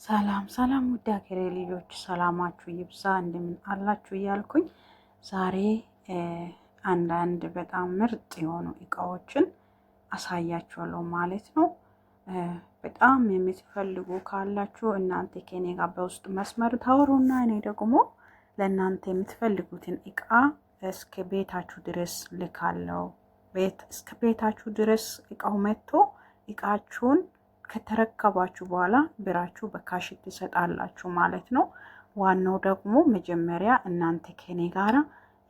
ሰላም ሰላም ውድ ሀገሬ ልጆች ሰላማችሁ ይብዛ፣ እንደምን አላችሁ እያልኩኝ ዛሬ አንዳንድ በጣም ምርጥ የሆኑ እቃዎችን አሳያችኋለሁ ማለት ነው። በጣም የምትፈልጉ ካላችሁ እናንተ ከኔ ጋር በውስጥ መስመር ታወሩና እኔ ደግሞ ለእናንተ የምትፈልጉትን እቃ እስከ ቤታችሁ ድረስ ልካለሁ። እስከ ቤታችሁ ድረስ እቃው መጥቶ እቃችሁን ከተረከባችሁ በኋላ ብራችሁ በካሽ ትሰጣላችሁ ማለት ነው። ዋናው ደግሞ መጀመሪያ እናንተ ከኔ ጋራ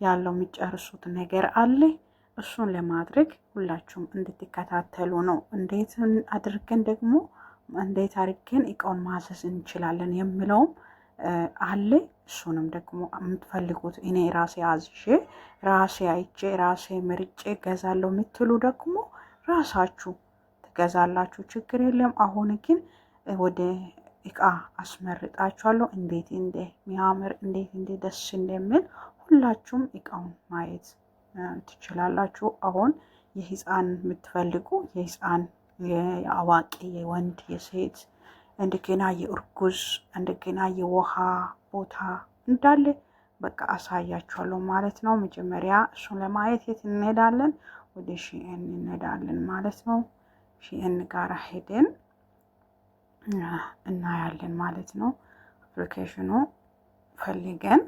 ያለው የሚጨርሱት ነገር አለ። እሱን ለማድረግ ሁላችሁም እንድትከታተሉ ነው። እንዴት አድርገን እቃውን ማዘዝ እንችላለን የሚለውም አለ። እሱንም ደግሞ የምትፈልጉት እኔ ራሴ አዝዤ ራሴ አይቼ ራሴ ምርጬ ገዛለሁ የምትሉ ደግሞ ራሳችሁ ገዛላችሁ፣ ችግር የለም። አሁን ግን ወደ እቃ አስመርጣችኋለሁ። እንዴት እንደሚያምር እንዴት ደስ እንደሚል ሁላችሁም እቃውን ማየት ትችላላችሁ። አሁን የህፃን የምትፈልጉ የህፃን፣ የአዋቂ፣ የወንድ፣ የሴት እንደገና የእርጉዝ እንደገና የውሃ ቦታ እንዳለ በቃ አሳያችኋለሁ ማለት ነው። መጀመሪያ እሱን ለማየት የት እንሄዳለን? ወደ ሺኤን እንሄዳለን ማለት ነው። ሺኤን ጋር ሄደን እናያለን ማለት ነው። አፕሊኬሽኑ ፈልገን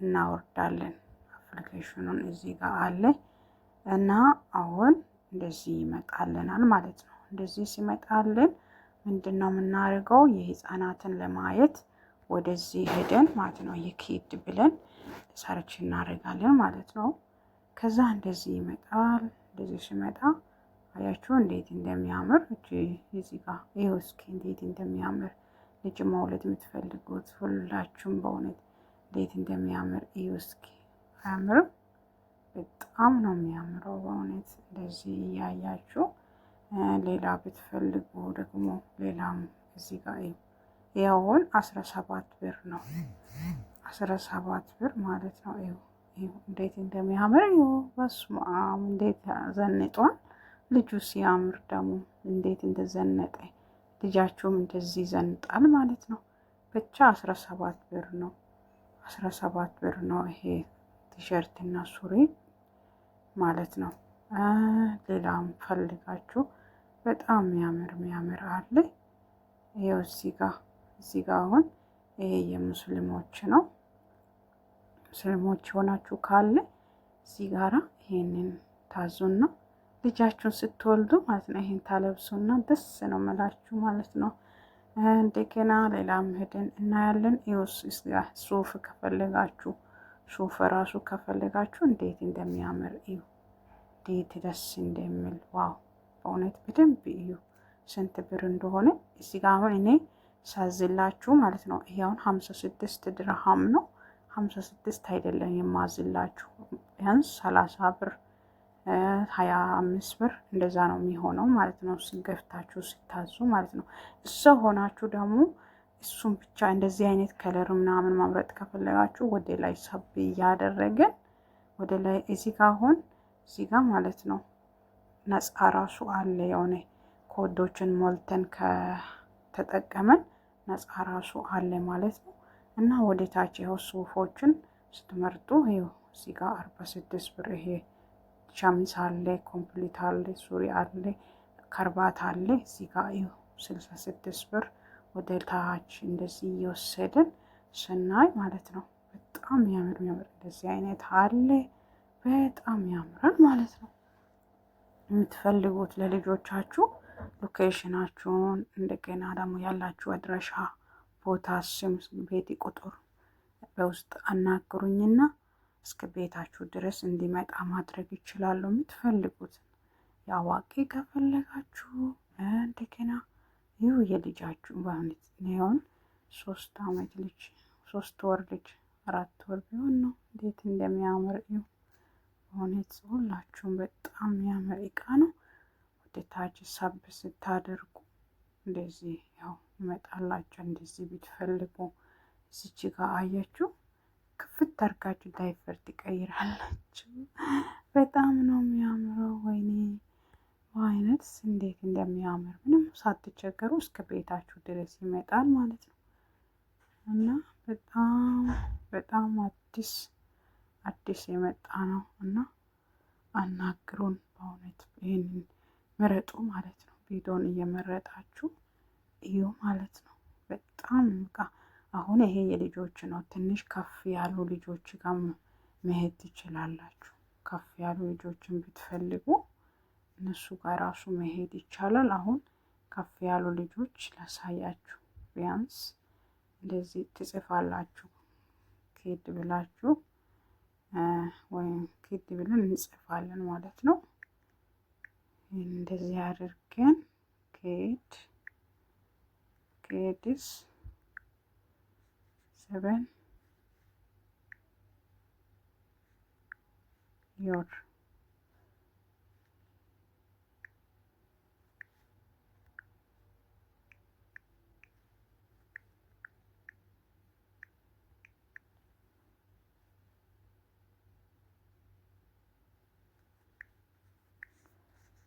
እናወርዳለን። አፕሊኬሽኑን እዚህ ጋር አለ እና አሁን እንደዚህ ይመጣልናል ማለት ነው። እንደዚህ ሲመጣልን ምንድነው የምናደርገው? የህፃናትን ለማየት ወደዚህ ሄደን ማለት ነው የኪድ ብለን ሰርች እናደርጋለን ማለት ነው። ከዛ እንደዚህ ይመጣል። እንደዚህ ሲመጣ አያችሁ እንዴት እንደሚያምር እዚህ ጋር ይኸው። እስኪ እንዴት እንደሚያምር ልጅ መውለድ የምትፈልጉት ሁላችሁም በእውነት እንዴት እንደሚያምር ይኸው። እስኪ አያምርም? በጣም ነው የሚያምረው በእውነት። እንደዚህ እያያችሁ ሌላ ብትፈልጉ ደግሞ ሌላም እዚህ ጋር ይኸውን 17 ብር ነው። 17 ብር ማለት ነው። ይኸው እንዴት እንደሚያምር ይኸው። በስመ አብ እንዴት ዘንጧል ልጁ። ሲያምር ደግሞ እንዴት እንደዘነጠ ልጃችሁም እንደዚህ ዘንጣል ማለት ነው። ብቻ 17 ብር ነው። 17 ብር ነው ይሄ ቲሸርት እና ሱሪ ማለት ነው። ሌላም ፈልጋችሁ በጣም የሚያምር አለ። ይኸው እዚህ ጋር አሁን ይሄ የሙስሊሞች ነው። ሙስሊሞች ሆናችሁ ካለ እዚህ ጋራ ይሄንን ታዙና ልጃችሁን ስትወልዱ ማለት ነው ይሄን ታለብሱና ደስ ነው መላችሁ ማለት ነው። እንደገና ሌላም ሄደን እናያለን። ይኸውስ ሱፍ ከፈለጋችሁ ሱፍ ራሱ ከፈለጋችሁ እንዴት እንደሚያምር እዩ። እንዴት ደስ እንደሚል ዋው! በእውነት በደንብ እዩ ስንት ብር እንደሆነ። እዚህ ጋር አሁን እኔ ሳዝላችሁ ማለት ነው ይሄ አሁን 56 ድርሃም ነው። 56 አይደለም የማዝላችሁ ቢያንስ 30 ብር 25 ብር እንደዛ ነው የሚሆነው ማለት ነው። ሲገፍታችሁ ሲታዙ ማለት ነው። እዛ ሆናችሁ ደግሞ እሱም ብቻ እንደዚህ አይነት ከለር ምናምን ማምረጥ ከፈለጋችሁ ወደ ላይ ሰብ እያደረገን ወደ ላይ እዚህ ጋር አሁን እዚህ ጋር ማለት ነው ነፃ ራሱ አለ። የሆነ ኮዶችን ሞልተን ከተጠቀመን ነፃ ራሱ አለ ማለት ነው። እና ወደ ታች ይኸው ሱፎችን ስትመርጡ ይኸው እዚህ ጋር 46 ብር ይሄ ሸሚዝ አለ፣ ኮምፕሊት አለ፣ ሱሪ አለ፣ ከርባት አለ። እዚህ ጋር ይኸው 66 ብር ወደ ታች እንደዚህ እየወሰድን ስናይ ማለት ነው በጣም የሚያምር እንደዚህ አይነት አለ። በጣም ያምራል ማለት ነው። የምትፈልጉት ለልጆቻችሁ ሎኬሽናችሁን እንደገና ደግሞ ያላችሁ አድራሻ ቦታ፣ ስም፣ ቤት ቁጥር በውስጥ አናግሩኝና እስከ ቤታችሁ ድረስ እንዲመጣ ማድረግ ይችላሉ። የምትፈልጉት የአዋቂ ከፈለጋችሁ እንደገና ይሁ የልጃችሁ በእውነት ሊሆን 3 ዓመት ልጅ 3 ወር ልጅ 4 ወር ቢሆን ነው እንዴት እንደሚያምር እዩ። በእውነት ሁላችሁም በጣም የሚያምር እቃ ነው። ወደ ታች ሳብ ስታደርጉ እንደዚህ ያው ይመጣላችሁ። እንደዚህ ብትፈልጉ እዚች ጋር አያችሁ ክፍት አድርጋችሁ ዳይፐር ትቀይራላችሁ። በጣም ነው የሚያምረው። ወይኔ አይነት እንዴት እንደሚያምር ምንም ሳትቸገሩ እስከ ቤታችሁ ድረስ ይመጣል ማለት ነው። እና በጣም አዲስ የመጣ ነው እና አናግሩን። በእውነት ይህንን ምረጡ ማለት ነው። ቪዲዮን እየመረጣችሁ እዩ ማለት ነው። በጣም አሁን ይሄ የልጆች ነው። ትንሽ ከፍ ያሉ ልጆች ጋር መሄድ ትችላላችሁ። ከፍ ያሉ ልጆችን ብትፈልጉ እነሱ ጋር ራሱ መሄድ ይቻላል። አሁን ከፍ ያሉ ልጆች ላሳያችሁ። ቢያንስ እንደዚህ ትጽፋላችሁ። ኬድ ብላችሁ ወይም ኬድ ብለን እንጽፋለን ማለት ነው። እንደዚህ አድርገን ኬድስ 7 your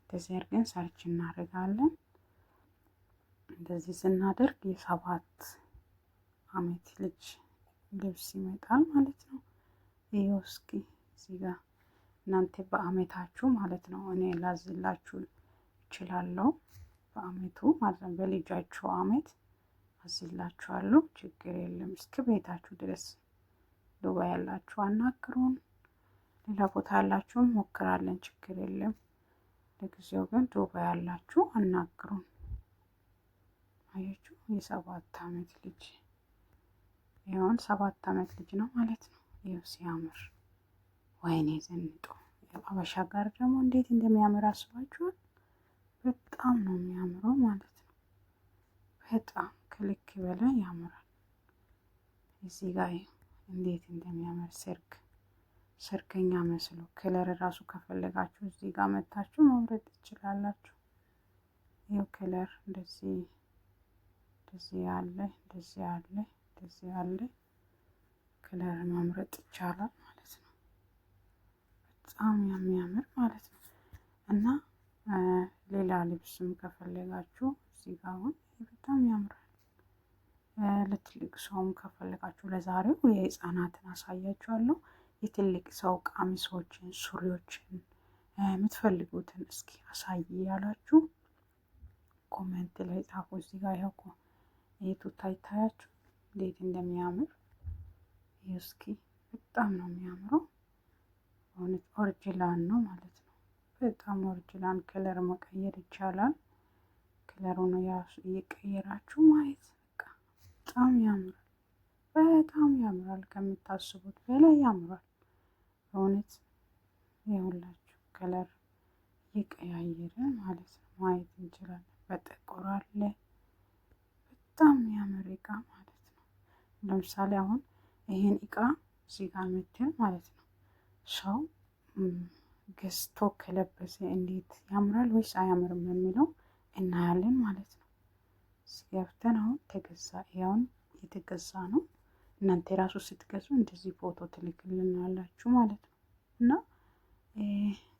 እንደዚህ አድርገን ሰርች እናደርጋለን። እንደዚህ ስናደርግ የ7 አመት ልጅ ልብስ ይመጣል ማለት ነው። ይሄው እስኪ እዚህ ጋር እናንተ በአመታችሁ ማለት ነው። እኔ ላዝላችሁ እችላለሁ በአመቱ ማለት ነው። በልጃችሁ አመት አዝላችኋለሁ። ችግር የለም። እስከ ቤታችሁ ድረስ ዱባይ ያላችሁ አናግሩን። ሌላ ቦታ ያላችሁም ሞክራለን። ችግር የለም። ለጊዜው ግን ዱባይ ያላችሁ አናግሩን። አያችሁ የ7 አመት ልጅ ይሁን 7 አመት ልጅ ነው ማለት ነው። ይኸው ሲያምር ወይኔ ዘንጦ አበሻ ጋር ደግሞ እንዴት እንደሚያምር አስባችኋል? በጣም ነው የሚያምረው ማለት ነው። በጣም ከልክ በላይ ያምራል። እዚህ ጋር እንዴት እንደሚያምር ሰርገኛ መስሎ ከለር ራሱ ከፈለጋችሁ እዚህ ጋር መታችሁ መምረጥ ትችላላችሁ። ይኸው ከለር እንደዚህ ያለ ከለር መምረጥ ይቻላል ማለት ነው። በጣም የሚያምር ማለት ነው። እና ሌላ ልብስም ከፈለጋችሁ እዚህ ጋር አሁን በጣም ያምራል። ለትልቅ ሰውም ከፈለጋችሁ ለዛሬው የህፃናትን አሳያችኋለሁ። የትልቅ ሰው ቀሚሶችን፣ ሱሪዎችን የምትፈልጉትን እስኪ አሳይ ያላችሁ ኮሜንት ላይ ጻፉ። እዚህ ጋር ያው የቱታ ይታያችሁ እንዴት እንደሚያምር እስኪ በጣም ነው የሚያምረው። ኦሪጂናል ነው ማለት ነው። በጣም ኦሪጂናል ከለር መቀየር ይቻላል። ከለሩን እየቀየራችሁ ማየት በቃ በጣም ያምራል። በጣም ያምራል። ከምታስቡት በላይ ያምራል። በእውነት የሁላችሁ ከለር እየቀያየረ ማለት ነው ማየት እንችላለን። በጥቁር አለ። በጣም ያምር እቃ ማለት ነው። ለምሳሌ አሁን ይሄን እቃ እዚህ ጋር ምትል ማለት ነው ሰው ገዝቶ ከለበሰ እንዴት ያምራል ወይስ አያምርም የሚለው እናያለን ማለት ነው። ሲገብተን አሁን ተገዛ ያውን የተገዛ ነው። እናንተ ራሱ ስትገዙ እንደዚህ ፎቶ ትልክልናላችሁ ማለት ነው። እና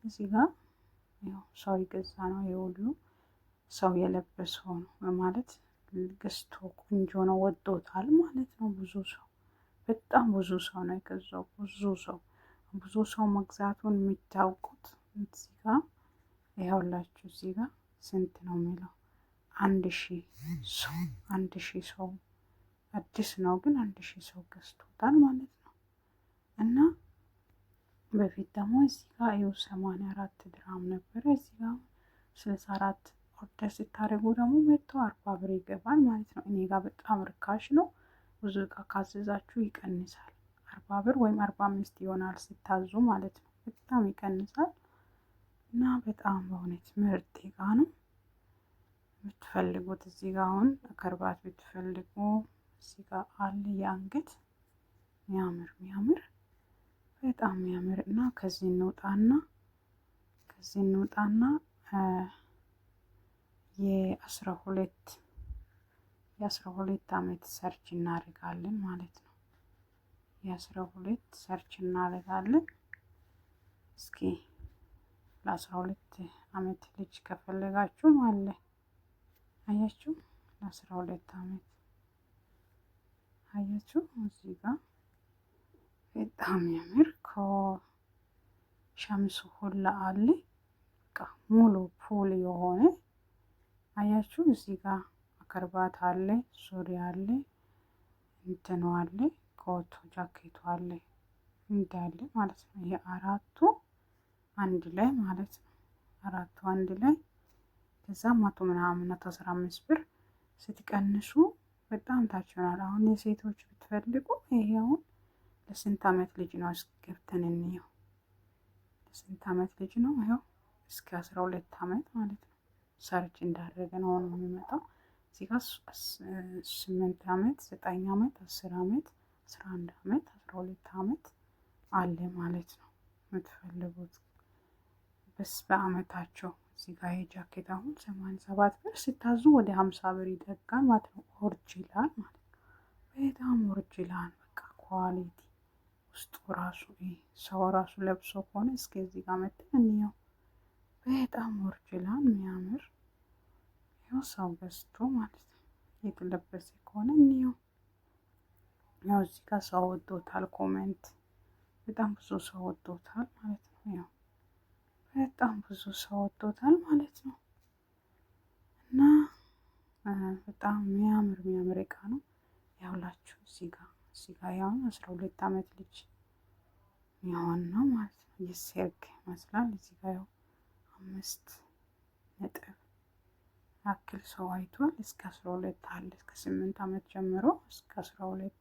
እዚህ ጋር ያው ሰው የገዛ ነው። የሁሉ ሰው የለበሰው ነው ማለት ገዝቶ ቆንጆ ነው ወዶታል ማለት ነው። በጣም ብዙ ሰው ነው የገዛው። ብዙ ሰው መግዛቱን የምታውቁት እዚህ ጋር ይኸውላችሁ። እዚህ ጋር ስንት ነው የሚለው 1000 ሰው አዲስ ነው ግን 1000 ሰው ገዝቶታል ማለት ነው። እና በፊት ደግሞ እዚህ ጋር ይኸው 84 ድራም ነበረ። እዚህ ጋር 64 ኦርደር ስታደርጉ ደግሞ 140 ብር ይገባል ማለት ነው። እኔ ጋር በጣም ርካሽ ነው። ብዙ እቃ ካዘዛችሁ ይቀንሳል። 40 ብር ወይም 45 ይሆናል ሲታዙ ማለት ነው። በጣም ይቀንሳል እና በጣም በእውነት ምርጥ እቃ ነው። የምትፈልጉት እዚህ ጋር አሁን ከርባት ብትፈልጉ እዚህ ጋር አለ የአንገት የሚያምር በጣም የሚያምር እና ከዚህ እንውጣና የ12 አመት ሰርች እናደርጋለን ማለት ነው። የ12 ሰርች እናደርጋለን። እስኪ ለ12 አመት ልጅ ከፈለጋችሁ አለ። አያችሁ ለ12 አመት አያችሁ። እዚህ ጋር በጣም ያምር ከሸምሱ ሁላ አለ። በቃ ሙሉ ፉል የሆነ አያችሁ። እዚህ ጋር ከርባት አለ፣ ሱሪ አለ፣ እንትኑ አለ፣ ኮቱ ጃኬቱ አለ እንዳለ ማለት ነው። ይሄ አራቱ አንድ ላይ ማለት ነው። አራቱ አንድ ላይ ከዛ 100 ምናምን 115 ብር ስትቀንሱ በጣም ታችኋል። አሁን የሴቶች ብትፈልጉ ይሄ አሁን ለስንት አመት ልጅ ነው? ገብተን እንየው። ለስንት አመት ልጅ ነው? ይሄው እስከ 12 አመት ማለት ነው። ሰርች እንዳደረገ ነው የሚመጣው። እዚህ ጋር 8 አመት፣ 9 አመት፣ 10 አመት፣ 11 አመት፣ 12 አመት አለ ማለት ነው። የምትፈልጉት በስ በአመታቸው። እዚህ ጋር የጃኬት አሁን 87 ብር ሲታዙ ወደ 50 ብር ይጠጋል ማለት ነው። ኦሪጂናል ማለት ነው። በጣም ኦሪጂናል በቃ ኳሊቲ ውስጡ ራሱ ሰው ራሱ ለብሶ ከሆነ እስከ እዚህ ጋር መጥተን እንየው። በጣም ኦሪጂናል የሚያምር ያው ሰው ገዝቶ ማለት ነው የተለበሰ ከሆነ እንየው። ያው እዚህ ጋር ሰው ወዶታል፣ ኮሜንት በጣም ብዙ ሰው ወዶታል ማለት ነው። ያው በጣም ብዙ ሰው ወዶታል ማለት ነው። እና በጣም የሚያምር እቃ ነው ያውላችሁ። እዚህ ጋር ያው 12 አመት ልጅ የሚሆን ነው ማለት ነው። የሰርግ ይመስላል። እዚህ ጋር ያው 5 ነጥብ ያክል ሰው አይቷል። እስከ 12 አለ። እስከ 8 አመት ጀምሮ እስከ 12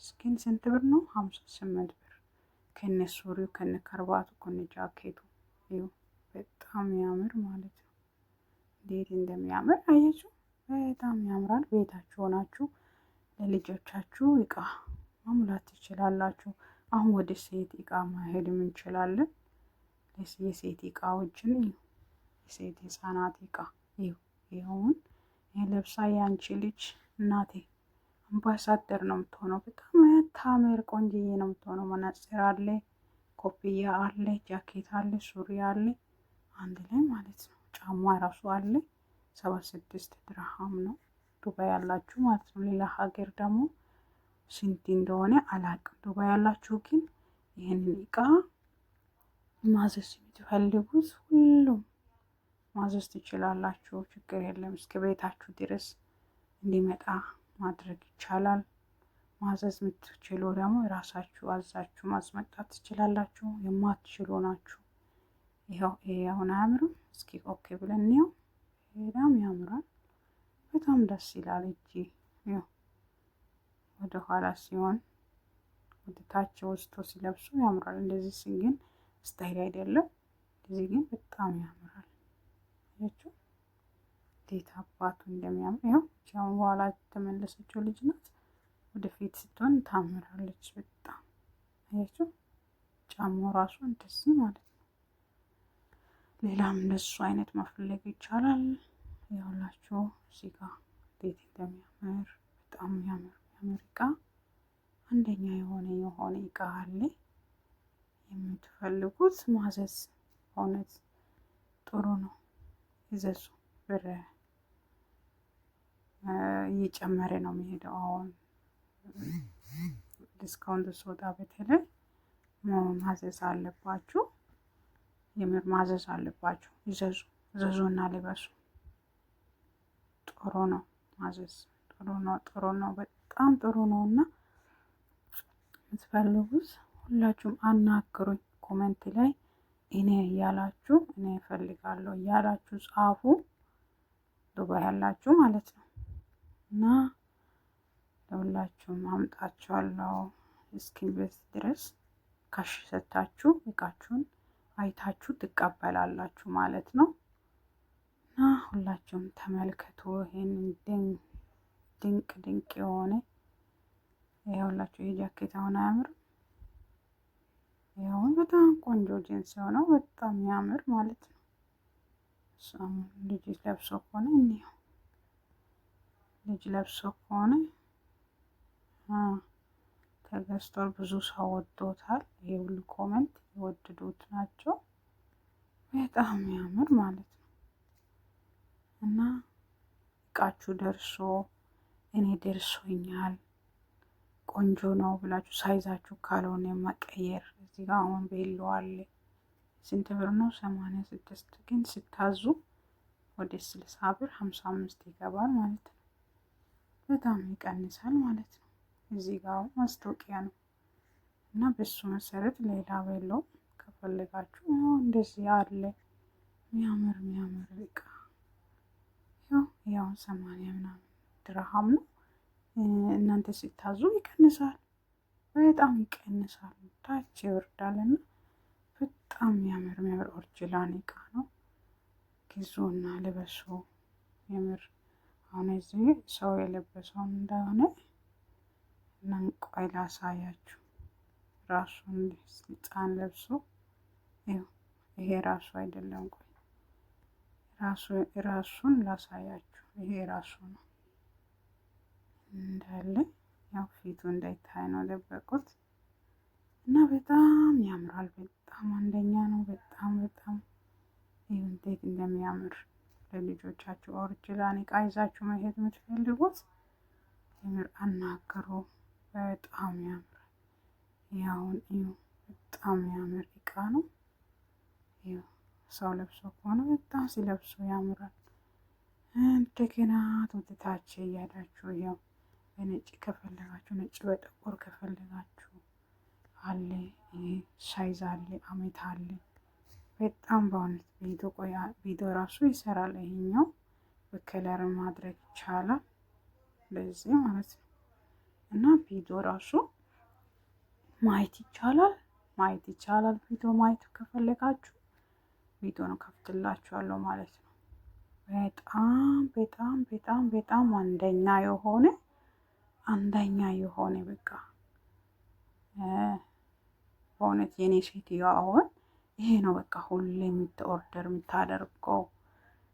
ስኪን ስንት ብር ነው? 58 ብር ከነ ሱሪው ከነ ከርባቱ ከነ ጃኬቱ ይኸው በጣም ያምር ማለት ነው። እንዴት እንደሚያምር አያችሁ። በጣም ያምራል። ቤታችሁ ሆናችሁ ለልጆቻችሁ እቃ ማሙላት ትችላላችሁ። አሁን ወደ ሴት እቃ ማሄድም እንችላለን። የሴት እቃዎችን የሴት ህፃናት እቃ ይሁን የለብሳ ያንቺ ልጅ እናቴ አምባሳደር ነው የምትሆነው። በጣም ታምር ቆንጅዬ ነው የምትሆነው። መነጽር አለ፣ ኮፍያ አለ፣ ጃኬት አለ፣ ሱሪ አለ አንድ ላይ ማለት ነው። ጫማ ራሱ አለ። 76 ድርሃም ነው ዱባይ ያላችሁ ማለት ነው። ሌላ ሀገር ደግሞ ስንት እንደሆነ አላቅም። ዱባይ ያላችሁ ግን ይህንን እቃ ማዘዝ የምትፈልጉት ሁሉም ማዘዝ ትችላላችሁ። ችግር የለም። እስከ ቤታችሁ ድረስ እንዲመጣ ማድረግ ይቻላል። ማዘዝ የምትችሉ ደግሞ ራሳችሁ አዛችሁ ማስመጣት ትችላላችሁ። የማትችሉ ናችሁ። ይኸው ይሄ አሁን አያምርም? እስኪ ኦኬ ብለን እንየው። በጣም ያምራል። በጣም ደስ ይላል። እጂ ይኸው ወደ ኋላ ሲሆን ወደ ታች ወስቶ ሲለብሱ ያምራል። እንደዚህ ግን ስታይል አይደለም። እንደዚህ ግን በጣም ያምራል። ያችሁ እንዴት አባቱ እንደሚያምር ይኸው። ቻውን በኋላ ተመለሰችው ልጅ ናት። ወደፊት ስትሆን ታምራለች በጣም አያችሁ። ጫማው ራሱ እንደዚህ ማለት ነው። ሌላም እንደሱ አይነት መፈለግ ይቻላል። ያውላችሁ እዚህ ጋር እንዴት እንደሚያምር በጣም የሚያምር እቃ አንደኛ የሆነ እቃ አለ። የምትፈልጉት ማዘዝ እውነት ጥሩ ነው። ይዘዙ። ብር እየጨመረ ነው የሚሄደው። አሁን ዲስካውንት ሶጣ በተለይ ማዘዝ አለባችሁ። የምር ማዘዝ አለባችሁ። ይዘዙ። ዘዙና ልበሱ። ጥሩ ነው ማዘዝ። ጥሩ ነው በጣም ጥሩ ነው። እና የምትፈልጉት ሁላችሁም አናግሩኝ። ኮሜንት ላይ እኔ እያላችሁ እኔ እፈልጋለሁ እያላችሁ ጻፉ። ዱባይ ያላችሁ ማለት ነው። እና ለሁላችሁም አምጣችኋለሁ እስኪንቨስት ድረስ ካሽ ሰታችሁ እቃችሁን አይታችሁ ትቀበላላችሁ ማለት ነው። እና ሁላችሁም ተመልከቱ ይሄንን ድንቅ የሆነ ይኸውላችሁ። የጃኬት አሁን አያምርም? ይኸው በጣም ቆንጆ ጂንስ የሆነው በጣም ያምር ማለት ነው። እሷም ልጅ ለብሶ ከሆነ እንየው። ልጅ ለብሶ ከሆነ ተገዝቷል። ብዙ ሰው ወዶታል። ይሄ ሁሉ ኮሜንት የወደዱት ናቸው። በጣም የሚያምር ማለት ነው። እና እቃችሁ ደርሶ እኔ ደርሶኛል ቆንጆ ነው ብላችሁ ሳይዛችሁ ካልሆነ መቀየር። እዚህ ጋር አሁን ቤሎ አለ። ስንት ብር ነው? 86 ግን ስታዙ ወደ 60 ብር 55 ይገባል ማለት ነው። በጣም ይቀንሳል ማለት ነው። እዚህ ጋር ማስታወቂያ ነው እና በሱ መሰረት ሌላ ቤሎ ከፈለጋችሁ እንደዚህ አለ። የሚያምር እቃ ያው 80 ምናምን ድርሃም ነው። እናንተ ሲታዙ ይቀንሳል፣ በጣም ይቀንሳል፣ ታች ይወርዳልና በጣም የሚያምር ኦሪጂናል እቃ ነው። ግዙና ልበሱ። የምር አሁን እዚህ ሰው የለበሰው እንደሆነ ቆይ ላሳያችሁ። ራሱን ህፃን ለብሶ ይሄ ራሱ አይደለም። ቆይ ራሱን ላሳያችሁ። ይሄ ራሱ ነው እንዳለ ያው ፊቱ እንዳይታይ ነው ደበቁት እና በጣም ያምራል። በጣም አንደኛ ነው። በጣም እንዴት እንደሚያምር ለልጆቻችሁ ኦሪጂናል እቃ ይዛችሁ መሄድ የምትፈልጉት የምር አናገሩ። በጣም ያምራል። ያውን በጣም ያምር እቃ ነው። ሰው ለብሶ ከሆነ በጣም ሲለብሱ ያምራል። እንደገና ትውትታች እያላችሁ ያው በነጭ ከፈለጋችሁ ነጭ፣ በጥቁር ከፈለጋችሁ አለ። ሳይዝ አለ፣ አመት አለ። በጣም በእውነት ቪዲዮ ራሱ ይሰራል። ይሄኛው በከለር ማድረግ ይቻላል ለዚህ ማለት ነው። እና ቪዲዮ ራሱ ማየት ይቻላል። ቪዲዮ ማየት ከፈለጋችሁ ቪዲዮ ነው ከፍትላችኋለሁ ማለት ነው። በጣም አንደኛ የሆነ በቃ በእውነት የኔ ሴትዮ አሁን ይሄ ነው በቃ ሁሌ ኦርደር የምታደርገው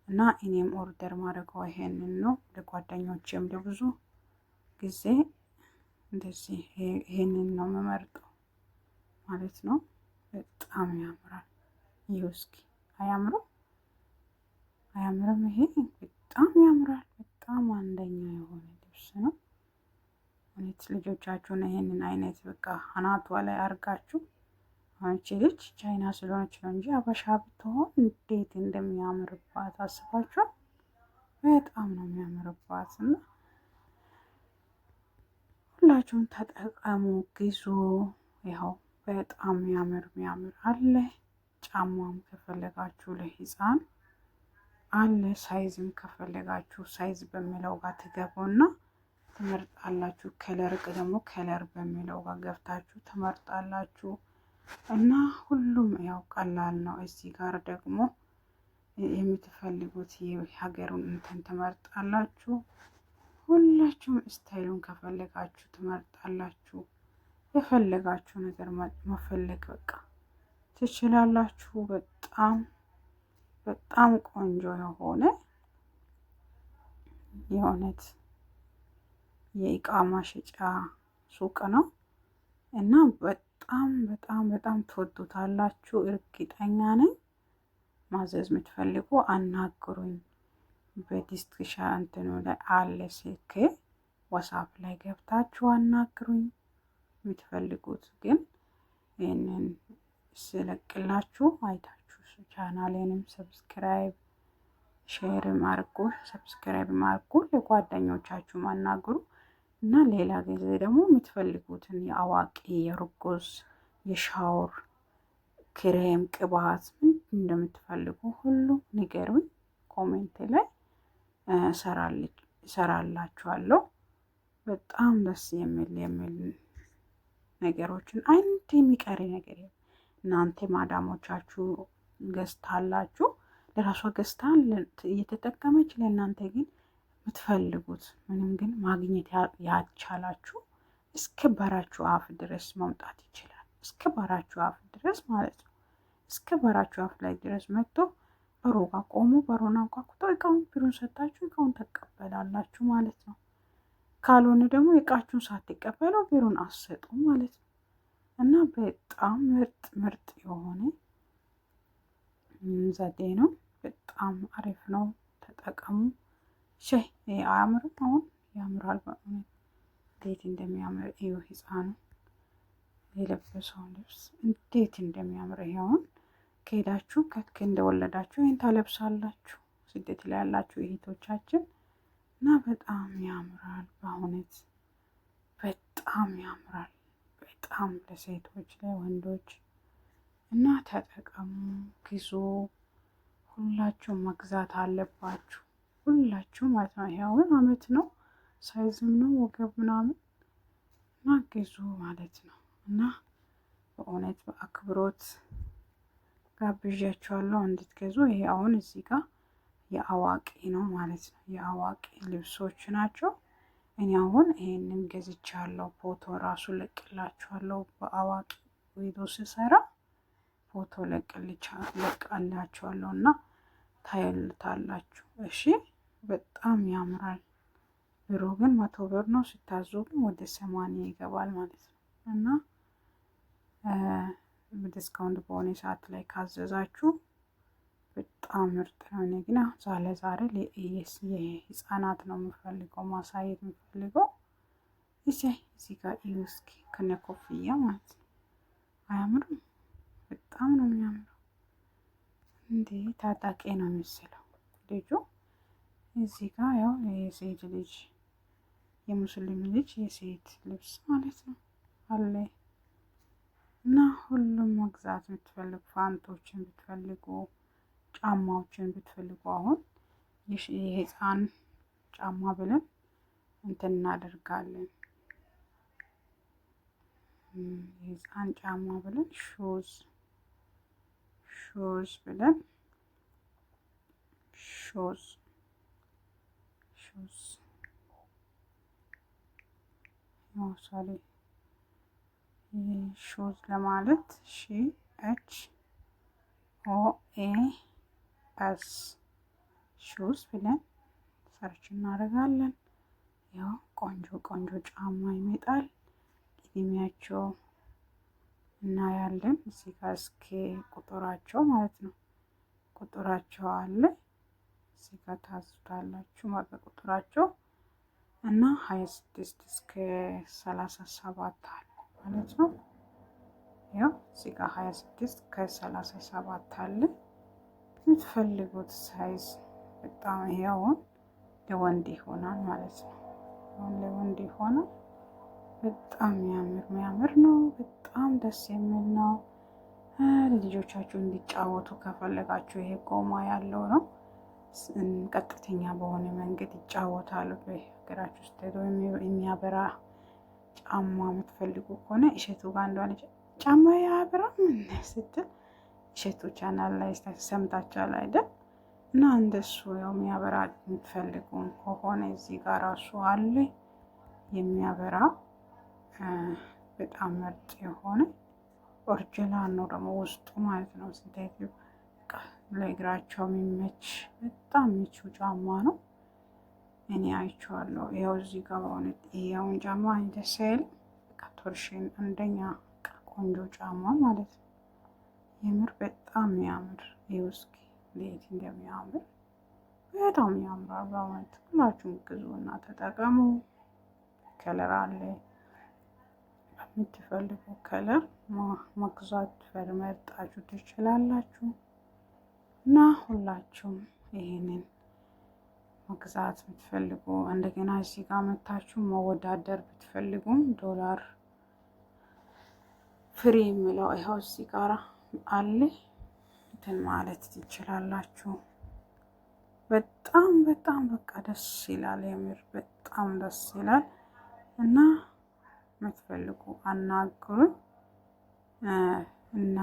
እና እኔም ኦርደር ማድረገው ይሄንን ነው። ለጓደኞቼም ለብዙ ጊዜ እንደዚህ ይሄንን ነው የምመርጠው ማለት ነው። በጣም ያምራል። ይኸው እስኪ አያምርም? ይሄ በጣም ያምራል። በጣም አንደኛ የሆነ ልብስ ነው። እውነት ልጆቻችሁን ይሄንን አይነት በቃ አናቷ ላይ አርጋችሁ አንቺ ልጅ ቻይና ስለሆነች ነው እንጂ አበሻ ብትሆን እንዴት እንደሚያምርባት አስባችኋል? በጣም ነው የሚያምርባት እና ሁላችሁም ተጠቀሙ፣ ግዙ። ይኸው በጣም የሚያምር አለ። ጫማም ከፈለጋችሁ ለህፃን አለ። ሳይዝም ከፈለጋችሁ ሳይዝ በሚለው ጋር ትገቡና ትመርጣላችሁ። ከለር ደግሞ ከለር በሚለው ጋር ገብታችሁ ትመርጣላችሁ እና ሁሉም ያው ቀላል ነው። እዚህ ጋር ደግሞ የምትፈልጉት የሀገሩን እንትን ትመርጣላችሁ። ሁላችሁም ስታይሉን ከፈለጋችሁ ትመርጣላችሁ። የፈለጋችሁ ነገር መፈለግ በቃ ትችላላችሁ። በጣም ቆንጆ የሆነ የእውነት የእቃ ማሸጫ ሱቅ ነው እና በጣም ትወዱታላችሁ እርግጠኛ ነኝ። ማዘዝ የምትፈልጉ አናግሩኝ። በዲስክሪፕሽን እንትኑ ላይ አለ ስልክ፣ ዋትስአፕ ላይ ገብታችሁ አናግሩኝ። የምትፈልጉት ግን ይህንን ስለቅላችሁ አይታችሁ ቻናሌንም ሰብስክራይብ ሼርም አድርጉ፣ ሰብስክራይብ አድርጉ፣ ለጓደኞቻችሁ አናግሩ እና ሌላ ጊዜ ደግሞ የምትፈልጉትን የአዋቂ የርጉዝ የሻወር ክሬም ቅባት ምን እንደምትፈልጉ ሁሉ ንገሩኝ። ኮሜንት ላይ እሰራላችኋለሁ። በጣም ደስ የሚል ነገሮችን አንድ የሚቀር ነገር የለም። እናንተ ማዳሞቻችሁ ገዝታላችሁ ለራሷ ገዝታ እየተጠቀመች ለእናንተ ግን የምትፈልጉት ምንም ግን ማግኘት ያቻላችሁ እስከ በራችሁ አፍ ድረስ መምጣት ይችላል። እስከ በራችሁ አፍ ድረስ ማለት ነው። እስከ በራችሁ አፍ ላይ ድረስ መጥቶ በሩ ጋር ቆሙ። በሩን አንኳኩቶ እቃውን ብሩን ሰጣችሁ እቃውን ተቀበላላችሁ ማለት ነው። ካልሆነ ደግሞ እቃችሁን ሳትቀበለው ብሩን አሰጡ ማለት ነው። እና በጣም ምርጥ የሆነ ዘዴ ነው። በጣም አሪፍ ነው፣ ተጠቀሙ። ሸይ አያምርም? አሁን ያምራል። እንዴት እንደሚያምር እዩ። ህፃኑ የለበሰውን ልብስ እንዴት እንደሚያምር ይሄውን ከሄዳችሁ እንደወለዳችሁ ይህን ታለብሳላችሁ። ስደት ላይ ያላችሁ እህቶቻችን እና በጣም ያምራል። በእውነት በጣም ያምራል። በጣም ለሴቶች ለወንዶች እና ተጠቀሙ፣ ግዙ። ሁላችሁም መግዛት አለባችሁ። ሁላችሁ ማለት ነው። ይሄውን አመት ነው፣ ሳይዝም ነው፣ ወገብ ምናምን እና ግዙ ማለት ነው። እና በእውነት በአክብሮት ጋብዣችኋለሁ እንድትገዙ። ይሄ አሁን እዚህ ጋር የአዋቂ ነው ማለት ነው። የአዋቂ ልብሶች ናቸው። እኔ አሁን ይሄንን ገዝቻለሁ። ፎቶ ራሱ ለቅላችኋለሁ። በአዋቂ ቪዲዮ ስሰራ ፎቶ ለቅላችኋለሁ እና ታዩታላችሁ። እሺ በጣም ያምራል። ብሩ ግን 100 ብር ነው። ስታዙ ግን ወደ 80 ይገባል ማለት ነው። እና ዲስካውንት በሆነ ሰዓት ላይ ካዘዛችሁ በጣም ምርጥ ነው። እኔ ግን ዛሬ የህፃናት ነው የምፈልገው ማሳየት የምፈልገው። እዚህ ጋር እዩ እስኪ ከነ ኮፍያ ማለት ነው። አያምርም? በጣም ነው የሚያምረው። እንዴ ታጣቂ ነው የሚመስለው ልጁ። እዚህ ጋር ያው የሴት ልጅ የሙስሊም ልጅ የሴት ልብስ ማለት ነው አለ። እና ሁሉም መግዛት ብትፈልጉ፣ ፋንቶችን ብትፈልጉ፣ ጫማዎችን ብትፈልጉ አሁን የህፃን ጫማ ብለን እንትን እናደርጋለን። የህፃን ጫማ ብለን ሹዝ ብለን ሹዝ ሶሪ ሹዝ ለማለት SHOAS ሹዝ ብለን ሰርች እናደርጋለን። ያው ቆንጆ ጫማ ይመጣል። እድሜያቸው እናያለን። እዚህ ጋር እስኪ ቁጥራቸው ማለት ነው። ቁጥራቸው አለ እዚህ ጋር ታዙታላችሁ ማለት ቁጥራቸው እና 26 እስከ 37 አለ ማለት ነው። ያው እዚህ ጋር 26 ከ37 አለ። የምትፈልጉት ሳይዝ በጣም ይሄውን ለወንድ ይሆናል ማለት ነው። አሁን ለወንድ ይሆናል። በጣም የሚያምር ነው። በጣም ደስ የሚል ነው። ልጆቻችሁ እንዲጫወቱ ከፈለጋችሁ ይሄ ጎማ ያለው ነው። ቀጥተኛ በሆነ መንገድ ይጫወታሉ። በሀገራችሁ ውስጥ የሚያበራ ጫማ የምትፈልጉ ከሆነ እሸቱ ጋር እንደሆነ ጫማ ያበራ ምን ስትል እሸቱ ቻናል ላይ ሰምታችኋል አይደል? እና እንደሱ ያው የሚያበራ የምትፈልጉ ከሆነ እዚህ ጋር ራሱ አለ የሚያበራ በጣም ምርጥ የሆነ ኦሪጂናል ነው ደግሞ ውስጡ ማለት ነው። ሲንቴቲክ ለእግራቸው የሚመች በጣም ምቹ ጫማ ነው። እኔ አይቼዋለሁ። ያው እዚህ ጋር በእውነት ይሄውን ጫማ ደስ አይልም? ቶርሽን አንደኛ ቆንጆ ጫማ ማለት ነው። የምር በጣም ያምር። ይኸው እስኪ እንዴት እንደሚያምር በጣም ያምራል። በእውነት ሁላችሁም ግዙና ተጠቀሙ። ከለር አለ የምትፈልጉ ከለር መግዛት መርጣችሁ ትችላላችሁ። እና ሁላችሁም ይሄንን መግዛት ብትፈልጉ እንደገና እዚህ ጋር መታችሁ መወዳደር ብትፈልጉም $1 ፍሪ የሚለው ይኸው እዚህ ጋር አለ። እንትን ማለት ትችላላችሁ። በጣም በቃ ደስ ይላል። የምር በጣም ደስ ይላል። እና የምትፈልጉ አናግሩኝ እና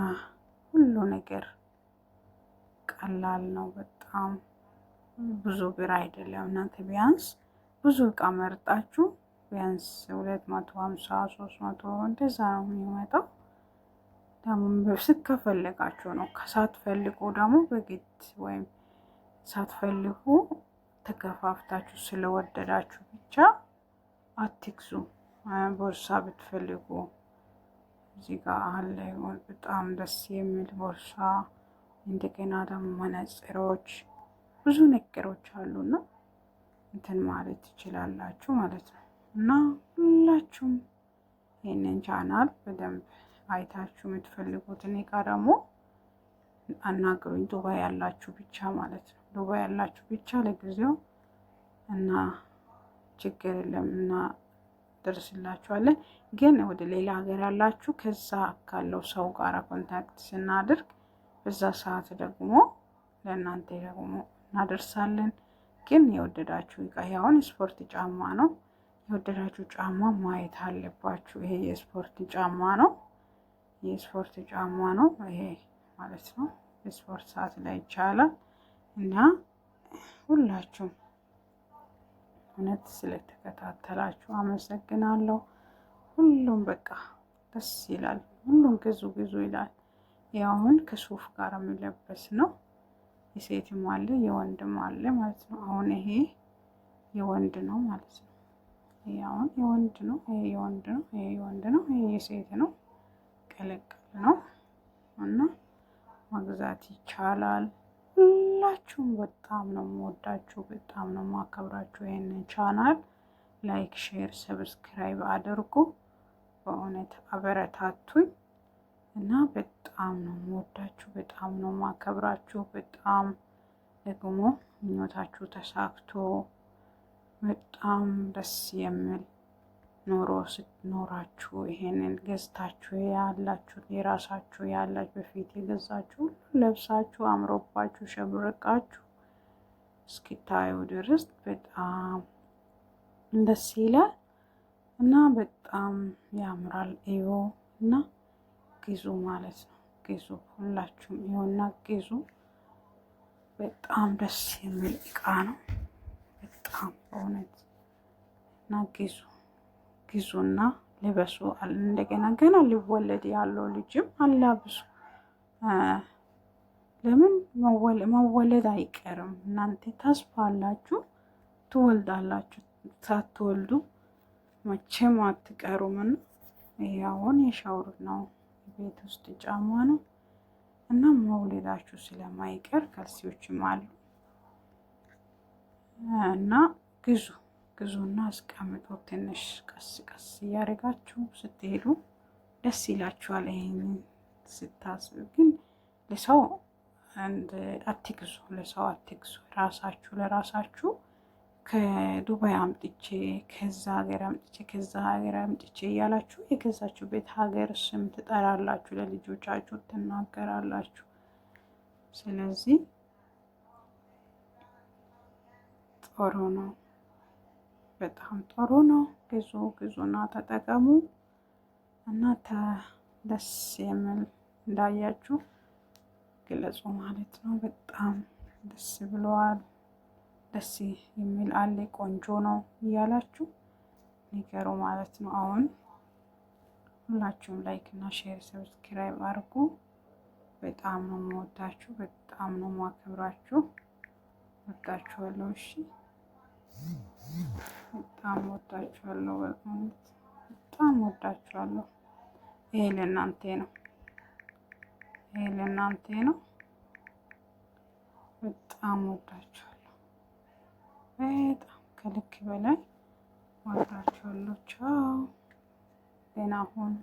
ሁሉ ነገር ቀላል ነው። በጣም ብዙ ብር አይደለም። እናንተ ቢያንስ ብዙ እቃ መርጣችሁ ቢያንስ 250 300 እንደዛ ነው የሚመጣው። ደግሞ ስትከፈለጋችሁ ነው። ከሳትፈልጉ ደግሞ በግድ ወይም ሳትፈልጉ ተከፋፍታችሁ ስለወደዳችሁ ብቻ አትግዙ። ቦርሳ ብትፈልጉ እዚህ ጋር አለ። በጣም ደስ የሚል ቦርሳ እንደገና ደግሞ መነጽሮች፣ ብዙ ነገሮች አሉና እንትን ማለት ትችላላችሁ ማለት ነው። እና ሁላችሁም ይህንን ቻናል በደንብ አይታችሁ የምትፈልጉትን እቃ ደግሞ አናግሩኝ። ዱባይ ያላችሁ ብቻ ማለት ነው። ዱባይ ያላችሁ ብቻ ለጊዜው እና ችግር የለም እና ደርስላችኋለን። ግን ወደ ሌላ ሀገር ያላችሁ ከዛ ካለው ሰው ጋር ኮንታክት ስናደርግ በዛ ሰዓት ደግሞ ለእናንተ ደግሞ እናደርሳለን። ግን የወደዳችሁ እቃ ያሁን ስፖርት ጫማ ነው። የወደዳችሁ ጫማ ማየት አለባችሁ። ይሄ የስፖርት ጫማ ነው። የስፖርት ጫማ ነው ይሄ ማለት ነው። የስፖርት ሰዓት ላይ ይቻላል እና ሁላችሁም እውነት ስለተከታተላችሁ አመሰግናለሁ። ሁሉም በቃ ደስ ይላል። ሁሉም ግዙ ግዙ ይላል። ያሁን ከሱፍ ጋር የሚለበስ ነው። የሴትም አለ የወንድም አለ ማለት ነው። አሁን ይሄ የወንድ ነው ማለት ነው። ይሄ አሁን የወንድ ነው። ይሄ የወንድ ነው። ይሄ የወንድ ነው። ይሄ የሴት ነው። ቀለቀል ነው እና መግዛት ይቻላል። ሁላችሁም በጣም ነው የምወዳችሁ፣ በጣም ነው የማከብራችሁ። ይሄንን ቻናል ላይክ፣ ሼር፣ ሰብስክራይብ አድርጉ። በእውነት አበረታቱኝ እና በጣም ነው የምወዳችሁ፣ በጣም ነው የማከብራችሁ። በጣም ደግሞ ምኞታችሁ ተሳክቶ በጣም ደስ የሚል ኖሮ ስትኖራችሁ ይሄንን ገዝታችሁ ያላችሁ የራሳችሁ ያላችሁ በፊት የገዛችሁ ለብሳችሁ አምሮባችሁ ሸብርቃችሁ እስኪታዩ ድረስ በጣም ደስ ይላል እና በጣም ያምራል። እዩ እና ግዙ ማለት ነው። ግዙ ሁላችሁም ይሁንና ግዙ። በጣም ደስ የሚል እቃ ነው። በጣም በእውነት እና ግዙና ልበሱ። እንደገና ገና ሊወለድ ያለው ልጅም አላብሱ። ለምን መወለድ አይቀርም። እናንተ ተስፋ አላችሁ፣ ትወልዳላችሁ። ሳትወልዱ መቼም አትቀሩምና ይሄ አሁን የሻውር ነው፣ ቤት ውስጥ ጫማ ነው እና መውለዳችሁ ስለማይቀር ካልሲዎችም አሉ እና ግዙና አስቀምጦ ትንሽ ቀስ ቀስ እያደረጋችሁ ስትሄዱ ደስ ይላችኋል። ይሄንን ስታስብ ግን ለሰው አትግዙ፣ ለሰው አትግዙ። ራሳችሁ ለራሳችሁ ከዱባይ አምጥቼ ከዛ ሀገር አምጥቼ ከዛ ሀገር አምጥቼ እያላችሁ የገዛችሁበት ሀገር ስም ትጠራላችሁ፣ ለልጆቻችሁ ትናገራላችሁ። ስለዚህ ጥሩ ነው፣ በጣም ጥሩ ነው። ግዙና ተጠቀሙ እና ደስ የሚል እንዳያችሁ ግለጹ ማለት ነው። በጣም ደስ ብለዋል። ደስ የሚል አለ ቆንጆ ነው እያላችሁ ንገሩ ማለት ነው። አሁን ሁላችሁም ላይክ እና ሼር ሰብስክራይብ አድርጉ። በጣም ነው የምወዳችሁ፣ በጣም ነው የማከብራችሁ። ወዳችኋለሁ። እሺ በጣም ወዳችኋለሁ። በጣም ወዳችኋለሁ። ይሄ ለእናንተ ነው። ይሄ ለእናንተ ነው። በጣም ወዳችኋለሁ። በጣም ከልክ በላይ ወዳችኋለሁ። ቻው፣ ደህና ሁኑ።